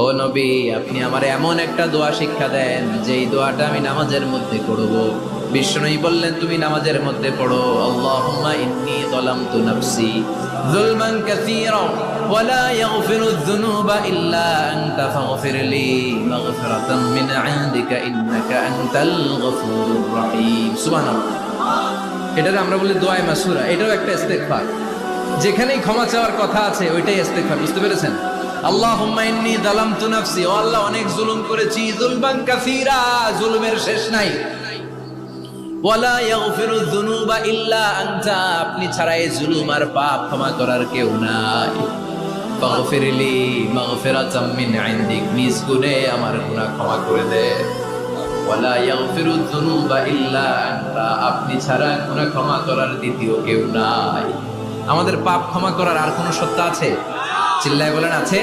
ও নবী, আপনি আমার এমন একটা দোয়া শিক্ষা দেন যেই দোয়াটা আমি নামাজের মধ্যে পড়ব। বিষ্ণুই বললেন, তুমি নামাজের মধ্যে পড়ো, আল্লাহুম্মা ইন্নী যালামতু নাফসি যুলমান কাসীরা ওয়া লা ইয়াগফিরুয যুনুবা ইল্লা আনতা ফাগফিরলি মাগফিরাতাম মিন ইনদিকা ইন্নাকা আনতাল গফুরুর রহিম। সুবহানাল্লাহ। এটারে আমরা বলি দোয়ায়ে মাসুরা। এটাও একটা ইস্তেগফার। যেখানেই ক্ষমা চাওয়ার কথা আছে ওইটাই ইস্তেগফার। বুঝতে পেরেছেন? আল্লাহুম্মা ইন্নী যালামতু নাফসি, ও আল্লাহ অনেক জুলুম করেছি, যুলমান কাসীরা, জুলুমের শেষ নাই। ওয়ালা ইয়াগফিরু যুনুবা ইল্লা আনতা, আপনি ছাড়া এই জুলুম আর পাপ ক্ষমা করার কেউ নাই। ফাগফিরলি মাগফিরাতাম মিন ইনদিক, নিজ গুণে আমার গুনাহ ক্ষমা করে দে। ওয়ালা ইয়াগফিরু যুনুবা ইল্লা আনতা, আপনি ছাড়া গুনাহ ক্ষমা করার দ্বিতীয় কেউ নাই। আমাদের পাপ ক্ষমা করার আর কোনো সত্তা আছে? চিল্লায় বলেন, আছে?